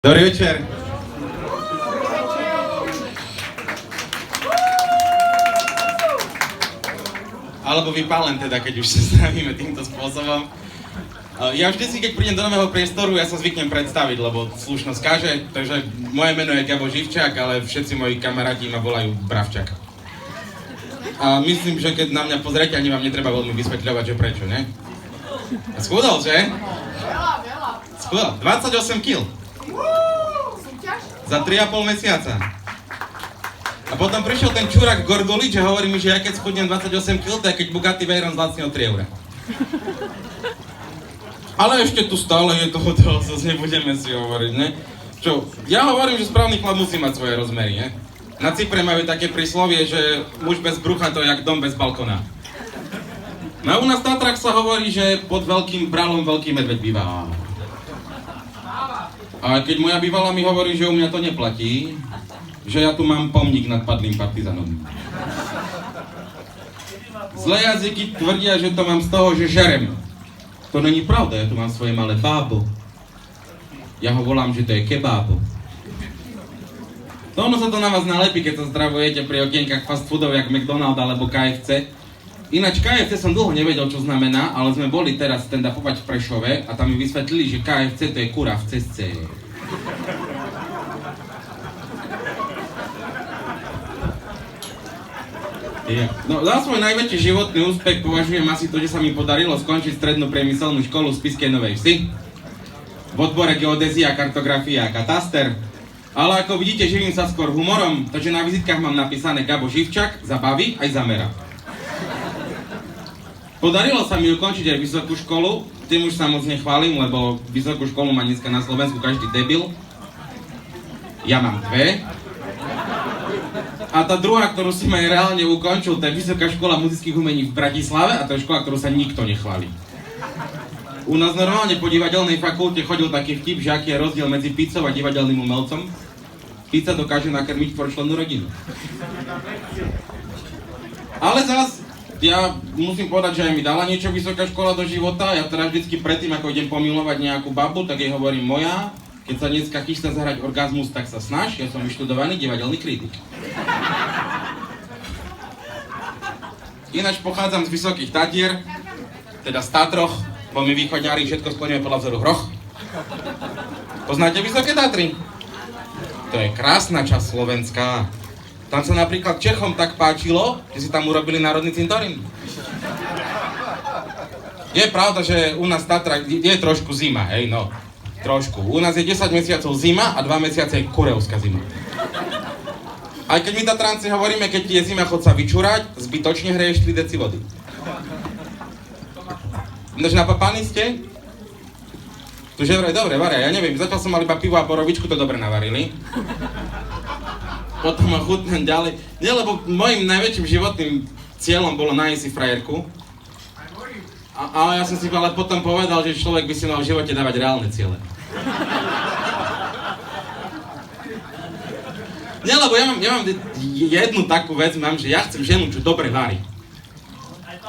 Dobrý večer. Alebo vypálen teda, keď už sa zdravíme týmto spôsobom. Ja vždy si, keď prídem do nového priestoru, ja sa zvyknem predstaviť, lebo slušnosť káže. Takže moje meno je Gabo Živčák, ale všetci moji kamaráti ma volajú Bravčák. A myslím, že keď na mňa pozriete, ani vám netreba veľmi vysvetľovať, že prečo, ne? A schudol, že? Schudol. 28 kg. Za 3,5 mesiaca. A potom prišiel ten čurák Gorgolič a hovorí mi, že ja keď schudnem 28 kg, to je keď Bugatti Veyron zlacne o 3 €. Ale ešte tu stále je toho dosť, nebudeme si hovoriť, ne? Čo, ja hovorím, že správny chlap musí mať svoje rozmery, ne? Na Cypre majú také príslovie, že muž bez brucha to je jak dom bez balkona. No a u nás v Tatrách sa hovorí, že pod veľkým bralom veľký medveď býva. A keď moja bývalá mi hovorí, že u mňa to neplatí, že ja tu mám pomník nad padlým partizanom. Zlé jazyky tvrdia, že to mám z toho, že žerem. To není pravda, ja tu mám svoje malé bábo. Ja ho volám, že to je kebábo. No ono sa to na vás nalepí, keď sa zdravujete pri okienkach fast foodov, jak McDonald's alebo KFC. Ináč KFC som dlho nevedel, čo znamená, ale sme boli teraz stand-upovať v Prešove a tam mi vysvetlili, že KFC to je kura v cesce. No, za svoj najväčší životný úspech považujem asi to, že sa mi podarilo skončiť strednú priemyselnú školu z Spišskej Novej Vsi v odbore geodézia, kartografia a kataster. Ale ako vidíte, živím sa skôr humorom, takže na vizitkách mám napísané Gabo Živčák, zabaví aj zamera. Podarilo sa mi ukončiť aj vysokú školu, tým už sa moc nechválim, lebo vysokú školu má dneska na Slovensku každý debil. Ja mám dve. A tá druhá, ktorú som aj reálne ukončil, to je Vysoká škola muzických umení v Bratislave a to je škola, ktorú sa nikto nechváli. U nás normálne po divadelnej fakulte chodil taký vtip, že aký je rozdiel medzi pizzou a divadelným umelcom. Pizza dokáže nakrmiť štvorčlennú rodinu. Ale zas ja musím povedať, že aj mi dala niečo vysoká škola do života. Ja teda vždycky predtým, ako idem pomilovať nejakú babu, tak jej hovorím moja. Keď sa dneska chystá zahrať orgazmus, tak sa snaž. Ja som vyštudovaný divadelný kritik. Ináč pochádzam z Vysokých Tatier, teda z Tatroch. Po my východňári všetko splňujeme podľa vzoru Hroch. Poznáte Vysoké Tatry? To je krásna časť Slovenska. Tam sa napríklad Čechom tak páčilo, že si tam urobili národný cintorín. Je pravda, že u nás v Tatrách je trošku zima, hej, no. Trošku. U nás je 10 mesiacov zima a 2 mesiace je koreovská zima. Aj keď my Tatranci hovoríme, keď ti je zima, chod sa vyčúrať, zbytočne hreješ 3 deci vody. Nož napapaní ste? Tuže vraj dobre varia, ja neviem, zatiaľ som mal iba pivo a borovičku, to dobre navarili. Potom ma chutnám ďalej. Nie, lebo môjim najväčším životným cieľom bolo nájsť si frajerku. A ja som si ale potom povedal, že človek by si mal v živote dávať reálne ciele. Nie, lebo ja mám jednu takú vec, že ja chcem ženu, čo dobre varí.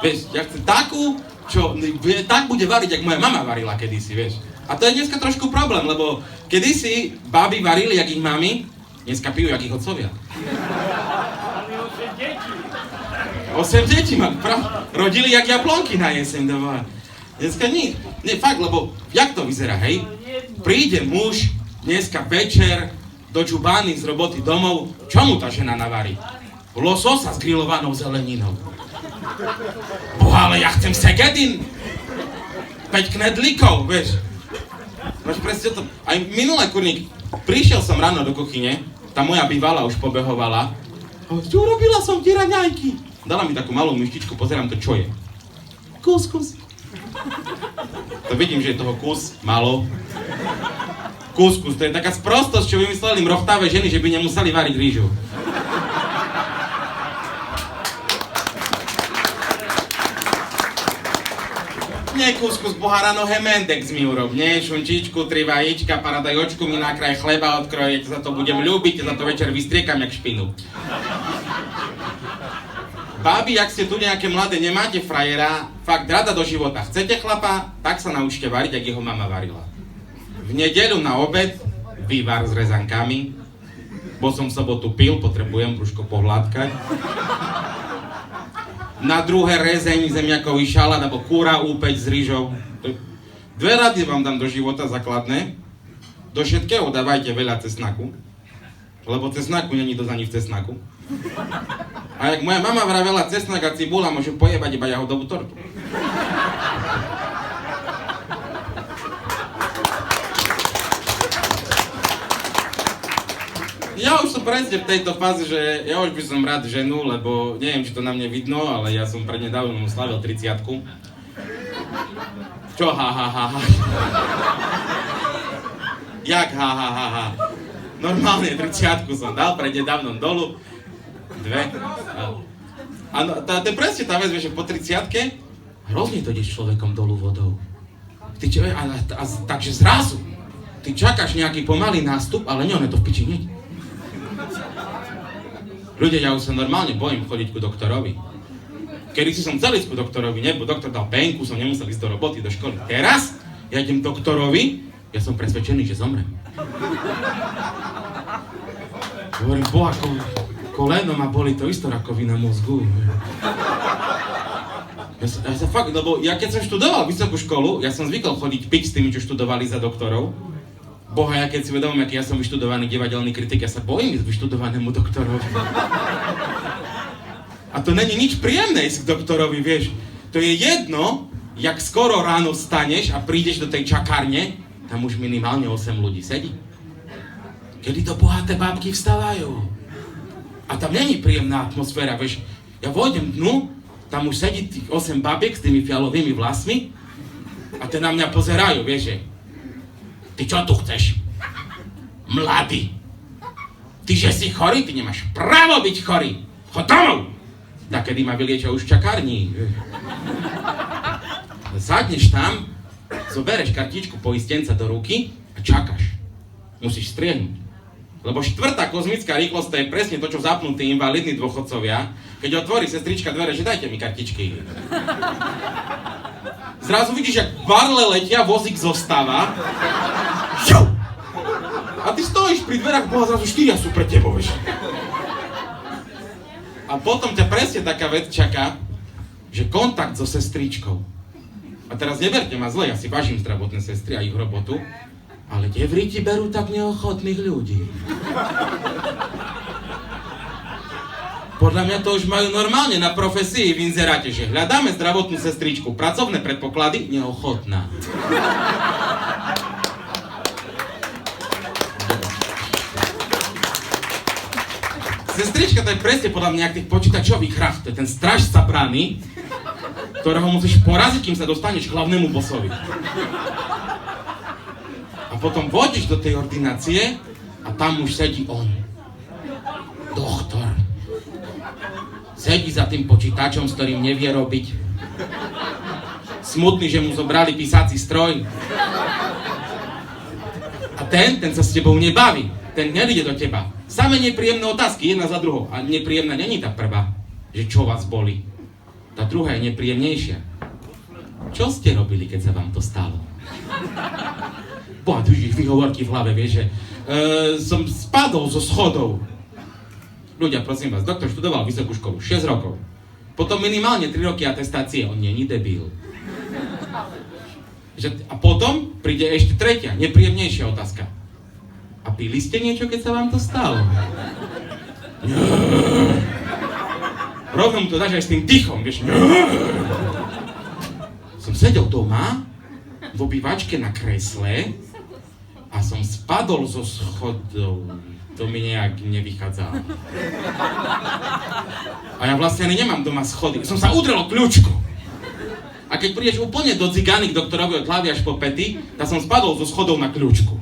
Vieš, ja chcem takú, čo tak bude variť, jak moja mama varila kedysi, vieš. A to je dneska trošku problém, lebo kedysi báby varili, jak ich mami, dneska pijú, jak ich otcovia. 8 detí mám, rodili jak jablonky na jeseň doma. Dneska nie, fakt, lebo jak to vyzerá, hej? Príde muž dneska večer do čubány z roboty domov, čo mu tá žena navarí? Lososa s grillovanou zeleninou. Boha, ale ja chcem segedin! 5 knedlíkov, vieš? Máš presne to. Aj minulé, kurník, prišiel som ráno do kuchyne, tá moja bývalá už pobehovala. Urobila som ti raňajky. Dala mi takú malú myštičku, pozerám to, čo je. Kuskus. To vidím, že je toho kus, malo. Kuskus, to je taká sprostosť, čo vymysleli mrochtavé ženy, že by nemuseli variť rýžu. Nie kuskus, boharano hemendex mi urob, nie? Šunčičku, 3 vajíčka, paradajočku mi nakraj chleba odkroje, za to budem ľúbiť, za to večer vystriekam jak špinu. Bábi, ak ste tu nejaké mladé, nemáte frajera, fakt rada do života. Chcete chlapa, tak sa naučte variť, jak jeho mama varila. V nedeľu na obed vývar s rezankami. Bo som v sobotu pil, potrebujem brúško pohľadkať. Na druhé rezeň zemiakový šalát, alebo kúra úpeť s rýžou. 2 rady vám dám do života základné. Do všetkého dávajte veľa cesnaku. Lebo cesnaku není dosť ani v cesnaku. A jak moja mama vravela, cesnak a cibula môžu pojebať iba jahodovú tortu. Ja už som presne v tejto fáze, že ja už by som rád ženu, lebo neviem, či to na mne vidno, ale ja som prednedávnom slavil 30-ku. Čo ha. Jak ha. Normálne 30-ku som dal prednedávnom dolu. 2. A to je presne tá vec, že po 30-ke hrozne to ideš človekom dolu vodou. Ty čo, takže zrazu ty čakáš nejaký pomalý nástup, ale nie, on je to v piči hneď. Ľudia, ja už sa normálne bojím chodiť ku doktorovi. Kedy si som chcel ísť ku doktorovi, nebo doktor dal penku, som nemusel ísť do roboty, do školy. Teraz ja idem doktorovi, ja som presvedčený, že zomrem. Hovorím, boha, koleno ma boli to isto rakovina mozgu. Ja sa fakt, lebo ja keď som študoval vysokú školu, ja som zvykol chodiť piť s tými, čo študovali za doktorov. Boha, ja keď si vedomím, aký ja som vyštudovaný divadelný kritik, ja sa bojím ísť vyštudovanému doktorovi. A to není nič príjemné ísť k doktorovi, vieš. To je jedno, jak skoro ráno vstaneš a prídeš do tej čakárne, tam už minimálne 8 ľudí sedí. Kedy to bohaté bábky vstávajú. A tam není príjemná atmosféra, vieš. Ja vojdem dnu, tam už sedí tých 8 babiek s tými fialovými vlasmi a tie na mňa pozerajú, vieš, že ty čo tu chceš? Mladý. Ty, že si chorý? Ty nemáš právo byť chorý. Chod domov! Takedy ma vyliečia už v čakárni. Sadneš tam, zobereš kartičku poistenca do ruky a čakáš. Musíš striehnúť. Lebo 4. kozmická rýchlosť to je presne to, čo zapnú tí invalidní dôchodcovia, keď otvorí sestrička dvere, že dajte mi kartičky. Zrazu vidíš, jak barle letia, vozík zostáva. A ty stojíš pri dverách, boha, zrazu 4 sú pre tebou, vieš. A potom ťa presne taká vec čaká, že kontakt so sestričkou. A teraz neberte ma zle, ja si vážim zdravotné sestry a ich robotu, ale devríti berú tak neochotných ľudí. Podľa mňa to už majú normálne na profesii v inzeráte, že hľadáme zdravotnú sestričku, pracovné predpoklady, neochotná. Sestrička to je presne podľa mňa jak tých počítačových hrách, to je ten strážca brány, ktorého musíš poraziť, kým sa dostaneš k hlavnému bossovi. A potom vodíš do tej ordinácie a tam už sedí on. Doktor. Sedí za tým počítačom, s ktorým nevie robiť. Smutný, že mu zobrali písací stroj. A ten sa s tebou nebaví. Ten nedíde do teba. Samé nepríjemné otázky, jedna za druhou. A nepríjemná není tá prvá, že čo vás boli. Tá druhá je nepríjemnejšia. Čo ste robili, keď sa vám to stalo? Boha, tužíš výhovorky v hlave, vieš, že som spadol zo schodov. Ľudia, prosím vás, doktor študoval vysokú školu 6 rokov. Potom minimálne 3 roky atestácie, on není debil. A potom príde ešte tretia, nepríjemnejšia otázka. A pili ste niečo, keď sa vám to stalo? Rovno mu to dáš aj s tým tichom, vieš. Som sedel doma, v obývačke na kresle a som spadol zo schodov. To mi nejak nevychádzalo. A ja vlastne ani nemám doma schody. Som sa udrel o kľúčku. A keď prídeš úplne do cigány k doktorovi od hlavy až po pety, tak som spadol zo schodov na kľúčku.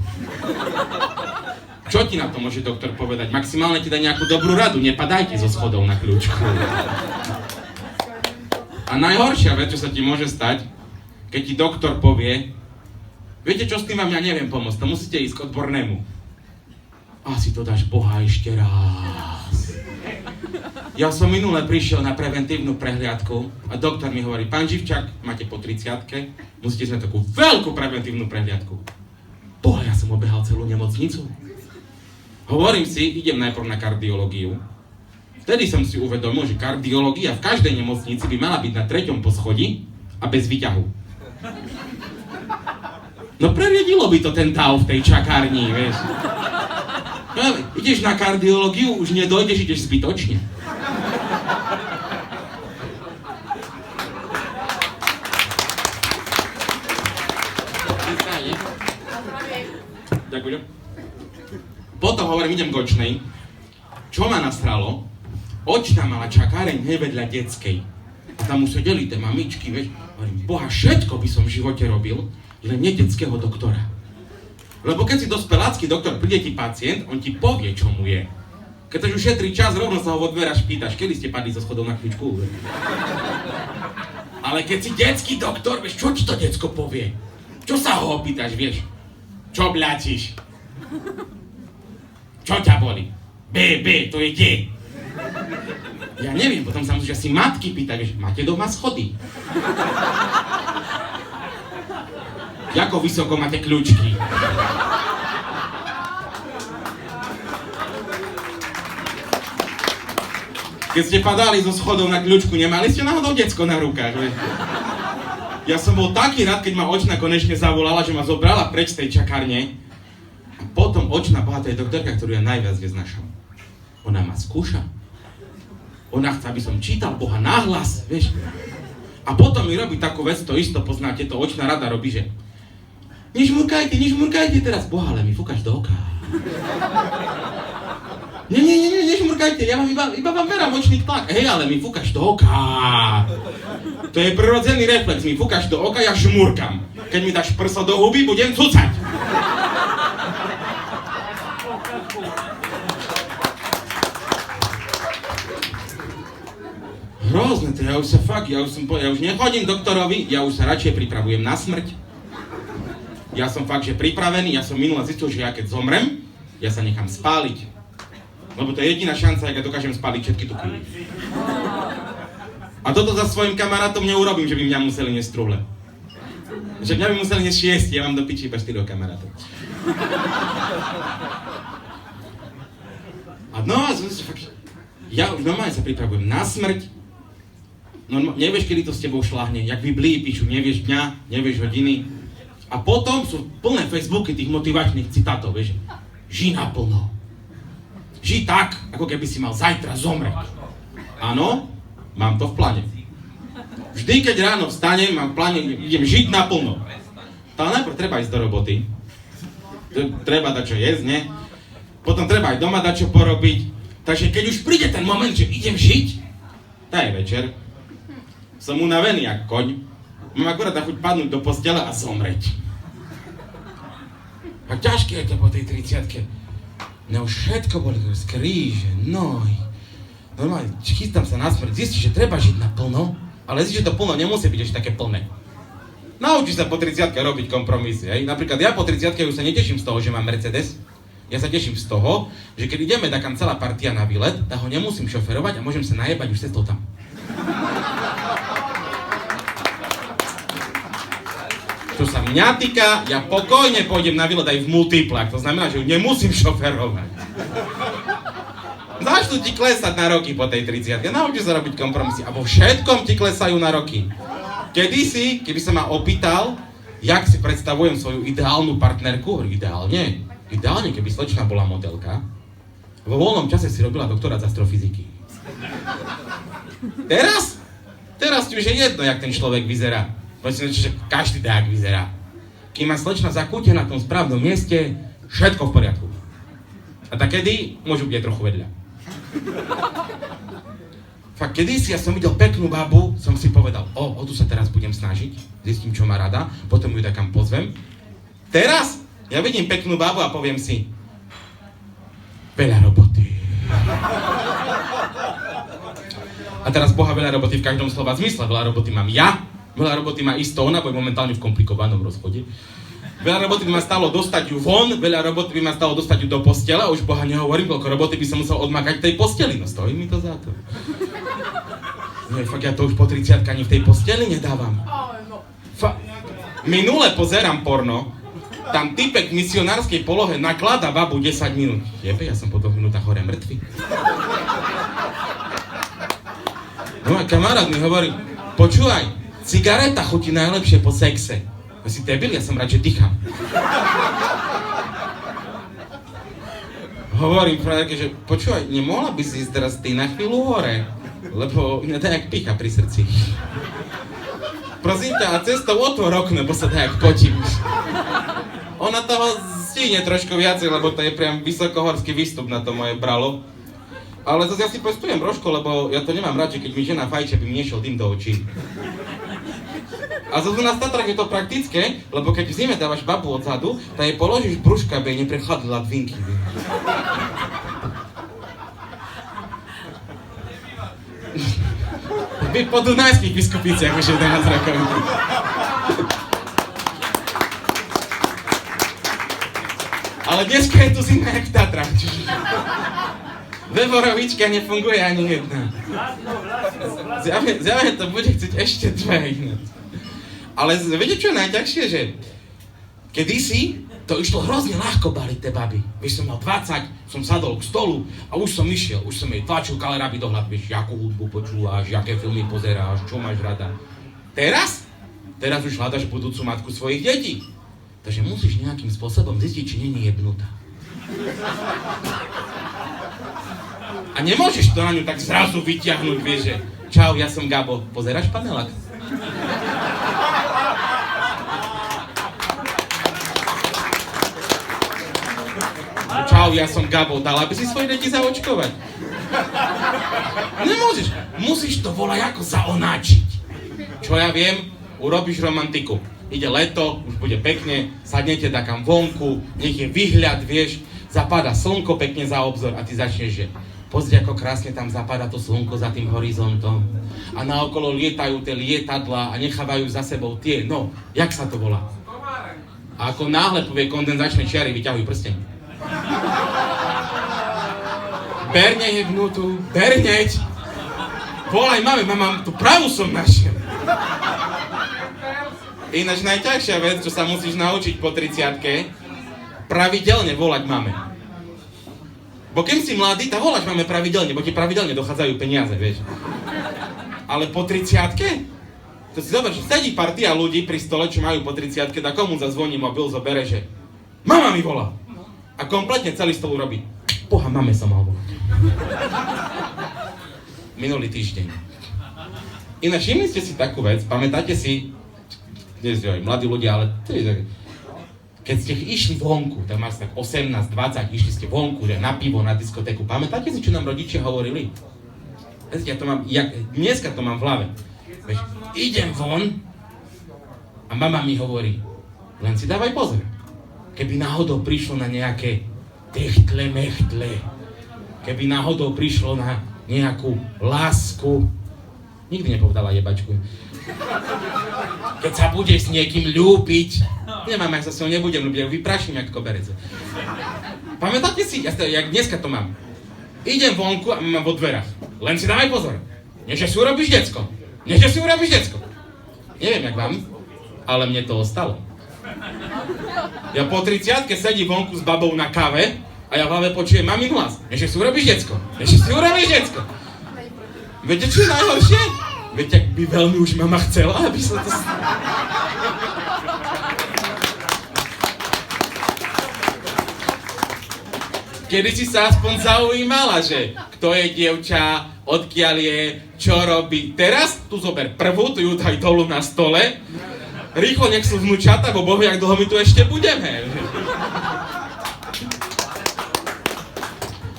Čo ti na to môže doktor povedať? Maximálne ti dá nejakú dobrú radu. Nepadajte zo schodov na kľúčku. A najhoršia vec, čo sa ti môže stať, keď ti doktor povie, viete čo, s tým vám ja neviem pomôcť, to musíte ísť k odbornému. Asi to dáš Boha ešte raz. Ja som minule prišiel na preventívnu prehliadku a doktor mi hovorí, pán Živčák, máte po 30-ke, musíte mať takú veľkú preventívnu prehliadku. Boha, ja som som obehal celú nemocnicu. Hovorím si, idem najprv na kardiológiu. Vtedy som si uvedomil, že kardiológia v každej nemocnici by mala byť na 3. poschodí a bez výťahu. No preriedilo by to ten táv v tej čakárni, vieš. No, ideš na kardiológiu, už nedojdeš, ideš zbytočne. Ďakujem. Potom hovorím, idem k očnej. Čo ma nasralo? Očná mala čakáreň vedľa detskej. A tam už sedeli tie mamičky, vieš. Hovorím, boha, všetko by som v živote robil, len nie detského doktora. Lebo keď si dospelácky doktor, príde ti pacient, on ti povie, čo mu je. Keď už ušetrí čas, rovno sa ho odberaš, pýtaš, kedy ste padli zo schodov na kľúčku. Ale keď si detský doktor, vieš, čo ti to decko povie? Čo sa ho opýtaš, vieš? Čo bľačíš? Čo ťa boli? B, to je D. Ja neviem, potom sa musíš asi matky pýtať, vieš, máte doma schody? Ako vysoko máte kľúčky? Keď ste padali zo schodov na kľúčku, nemali ste náhodou decko na rukách, vieš? Ja som bol taký rád, keď ma očná konečne zavolala, že ma zobrala preč z tej čakárne. A potom očná boha, to je doktorka, ktorú ja najviac neznášam. Ona ma skúša. Ona chce, aby som čítal Boha nahlas, vieš. A potom mi robí takú vec, to isto poznáte, to očná rada robí, že nežmurkajte teraz, Boha, ale mi fúkaš do oka. Nie, nežmurkajte, ja vám iba vám merám očný tlak. Hej, ale mi fúkaš do oka. To je prirodzený reflex, mi fúkaš do oka, ja žmurkam. Keď mi dáš prso do huby, budem cucať. Hrozné to, ja už nechodím doktorovi, ja už sa radšej pripravujem na smrť. Ja som fakt, že pripravený, ja som minule zistil, že ja keď zomrem, ja sa nechám spáliť. Lebo to je jediná šanca, jak ja dokážem spáliť všetky tuky. A toto za svojim kamarátom neurobím, že by mňa museli nesť truhle. Že mňa by museli nesť 6, ja mám do piči iba 4 kamarátov. A no, fakt, ja už normálne sa pripravujem na smrť. Nevieš, kedy to s tebou šláhne, jak Biblii píšu, nevieš dňa, nevieš hodiny. A potom sú plné Facebooky tých motivačných citátov, vieš. Žij naplno. Žij tak, ako keby si mal zajtra zomrieť. Áno, mám to v pláne. Vždy, keď ráno vstanem, mám v pláne, idem žiť naplno. Ale najprv treba ísť do roboty. Treba dať čo jesť, nie? Potom treba aj doma dať čo porobiť. Takže keď už príde ten moment, že idem žiť, to je večer. Som unavený jak koň. Mám akurát na chuť padnúť do postele a zomreť. A ťažké je to po tej 30-ke. Mňa už všetko boli z kríže, nohy. Normálne, chystám sa na smrť, zistíš, že treba žiť naplno, ale zistíš, že to plno nemusí byť ešte také plné. Naučíš sa po 30-ke robiť kompromisy, hej? Napríklad ja po 30-ke už sa neteším z toho, že mám Mercedes. Ja sa teším z toho, že keď ideme takam celá partia na výlet, tak ho nemusím šoferovať a môžem sa najebať už cestou tam. Čo sa mňa týka, ja pokojne pôjdem na výlet aj v multiplách, to znamená, že ju nemusím šoferovať. Začnú ti klesať na roky po tej 30-ke, naučíš sa robiť kompromisy a vo všetkom ti klesajú na roky. Kedysi, keby sa ma opýtal, jak si predstavujem svoju ideálnu partnerku, ideálne, keby slečna bola modelka, vo voľnom čase si robila doktorát z astrofyziky. Teraz ti už je jedno, jak ten človek vyzerá. Myslím, že každý tak vyzerá. Kým má slečna zakúte na tom správnom mieste, všetko v poriadku. A takedy môžu byť aj trochu vedľa. Fakt, kedysi ja som videl peknú babu, som si povedal, o tu sa teraz budem snažiť, zistím, čo má rada, potom ju takam pozvem. Teraz ja vidím peknú babu a poviem si, veľa roboty. A teraz Boha, veľa roboty v každom slova zmysle, veľa roboty mám ja, veľa roboty má isto ona, bo je momentálne v komplikovanom rozchode. Veľa roboty by ma stalo dostať ju von, veľa roboty by ma stalo dostať ju do postele, a už Boha nehovorím, koľko roboty by som musel odmakať v tej posteli, no stojí mi to za to. Nie, fakt ja to už po 30 ani v tej posteli nedávam. Minule pozerám porno Tam typek v misionárskej polohe naklada babu 10 minút. Jebe, ja som po 2 minútach hore mŕtvy. No a kamarát mi hovorí, počúvaj, cigareta chutí najlepšie po sexe. Ja si debil, ja som rád, že dýcham. Hovorím frajerke, že počúvaj, nemohla by si ísť teraz ty na chvíľu hore, lebo mňa dá jak picha pri srdci. Prosím ťa, a cestou otvor okno, bo sa dá jak potím. Ona toho stíne trošku viacej, lebo to je priam vysokohorský výstup na to moje bralo. Ale zase ja si postujem rožko, lebo ja to nemám rád, že keď mi žena fajče, by mi nešiel dym do očí. A zase na Tatrách je to praktické, lebo keď v zime dávaš babu odzadu, tak jej položíš brúška, aby jej neprechladila dvinky. Vy po dunajských biskupiciach už 11 rokov. Ale dneska je tu zima jak v Tatrách, čiže... Ve Borovičke nefunguje ani jedna. Zjavne to bude chcieť ešte 2 ináč. Ale viete, čo je najťažšie, že kedysi to išlo hrozne ľahko baliť tie baby. Když som mal 20, som sadol k stolu a už som išiel, už som jej tlačil kaleraby dohľad, vieš, jakú hudbu počúvaš, jaké filmy pozeráš, čo máš rada. Teraz už hľadaš budúcu matku svojich detí. Takže musíš nejakým spôsobom zistiť, či nie je jebnutá. A nemôžeš to na ňu tak zrazu vyťahnuť, vieš, že čau, ja som Gabo, pozeráš panelák? Čau, ja som Gabo, dala by si svoje deti zaočkovať? Nemôžeš, musíš to volať ako zaonáčiť. Čo ja viem, urobíš romantiku. Ide leto, už bude pekne, sadnete takam vonku, nech je výhľad, vieš, zapadá slnko pekne za obzor a ty začneš, že pozri, ako krásne tam zapadá to slnko za tým horizontom a naokolo lietajú tie lietadlá a nechávajú za sebou tie, no, jak sa to volá? A ako náhle povie kondenzačné čiary, vyťahujú prsteň. Berne jebnutú, berneď. Volaj mame, mám tú pravú som našiel. Ináč najťažšia vec, čo sa musíš naučiť po 30-ke, pravidelne volať mame. Bo keď si mladý, tak voláš mame pravidelne, bo ti pravidelne dochádzajú peniaze, vieš. Ale po 30-ke? To si zober, že sedí partia ľudí pri stole, čo majú po 30-ke, tak komu zazvoní mobil, zobere, že mama mi volá. A kompletne celý stôl urobí. Boha, mame som mal volať. Minulý týždeň. Ináč, všimli ste si takú vec, pamätáte si, nie ste aj mladí ľudia, ale keď ste išli vonku, tak máte tak 18, 20, išli ste vonku, že na pivo, na diskotéku, pamätáte si, čo nám rodičia hovorili? Ja to mám, dneska to mám v hlave. Veď, idem von a mama mi hovorí, len si dávaj pozor. Keby náhodou prišlo na nejaké techtle, mechtle, keby náhodou prišlo na nejakú lásku, nikdy nepovedala jebačku, keď sa budeš s niekým ľúbiť, nemám, ja sa s ňou nebudem ľúbiť, ja vypraším jak koberec. Pamätáte si, jak dneska to mám. Idem vonku a mám vo dverách. Len si dávaj pozor. Neže si urobíš decko. Neviem jak vám, ale mne to ostalo. Ja po 30-ke sedím vonku s babou na káve a ja v hlave počujem mamin hlas. Neže si urobíš decko. Viete, čo je najhoršie? Viete, ak by veľmi už mama chcela, aby sa to... Kedy si sa aspoň zaujímala, že kto je dievča, odkiaľ je, čo robí. Teraz tu zober prvú, tu ju daj dolu na stole. Rýchlo nech sú vnúčata, bo bohu, jak dlho my tu ešte budeme.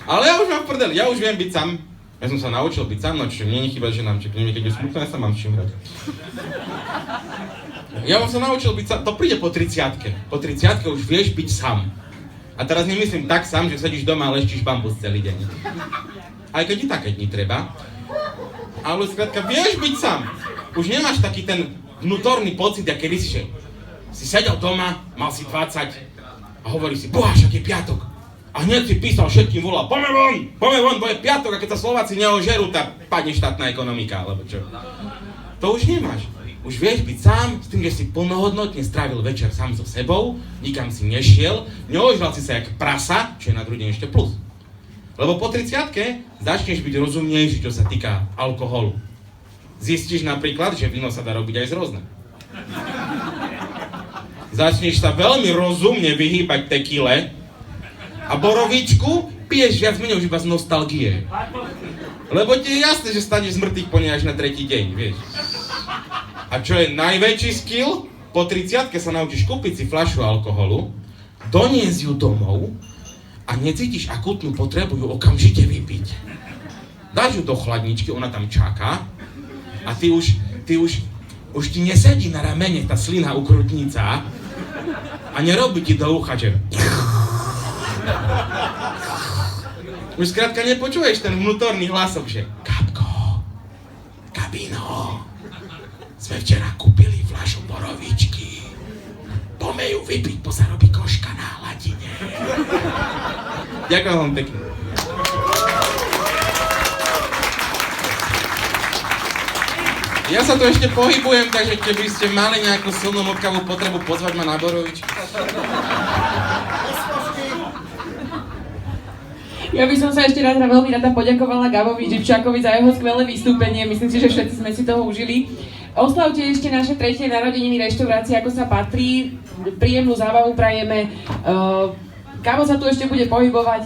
Ale ja už mám prdel, ja už viem byť sám. Ja som sa naučil byť sám, no čiže mne nechýba, že nám čekne, keď je smutné, ja sa mám s čím hrať. Ja som naučil byť sám, to príde po 30-ke. Po 30-ke už vieš byť sám. A teraz nemyslím tak sám, že sedíš doma a leštíš bambus celý deň. Aj keď i také dni treba. Ale skrátka, vieš byť sám. Už nemáš taký ten vnútorný pocit, a kedy si sedel doma, mal si 20 a hovoríš si, boha, však je piatok. A hneď si písal všetkým, volal, poďme von, bo je piatok, a keď sa Slováci neožerú, tak padne štátna ekonomika, alebo čo. To už nemáš. už vieš byť sám s tým, že si plnohodnotne strávil večer sám so sebou, nikam si nešiel, neožral si sa jak prasa, čo je na druhý deň ešte plus. Lebo po 30-ke začneš byť rozumnejší, čo sa týka alkoholu. Zistíš napríklad, že víno sa dá robiť aj z hrozna. Začneš sa veľmi rozumne vyhýbať tekile a borovičku piješ viac menej už iba z nostalgie. Lebo ti je jasné, že staneš z mŕtvych po nej až na tretí deň, vieš. A čo je najväčší skill? Po 30-ke sa naučíš kúpiť si fľašu alkoholu, doniesť ju domov a necítiš akútnu potrebu ju okamžite vypiť. Dáš ju do chladničky, ona tam čaká a ty už ti nesedí na ramene tá slina ukrutnica a nerobí ti do ucha, že... Už skrátka nepočuješ ten vnútorný hlasok, že Gabko, Gabino, sme včera kúpili fľašu borovičky. Poďme ju vypiť, bo sa robí koška na hladine. Ďakujem vám pekne. Ja sa tu ešte pohybujem, takže keby ste mali nejakú silnú motkavú potrebu pozvať ma na borovičky. Ja by som sa ešte veľmi rada poďakovala Gabovi Živčákovi za jeho skvelé vystúpenie. Myslím si, že všetci sme si toho užili. Oslavte ešte naše 3. narodeniny reštaurácie, ako sa patrí. Príjemnú zábavu prajeme. Gabo sa tu ešte bude pohybovať.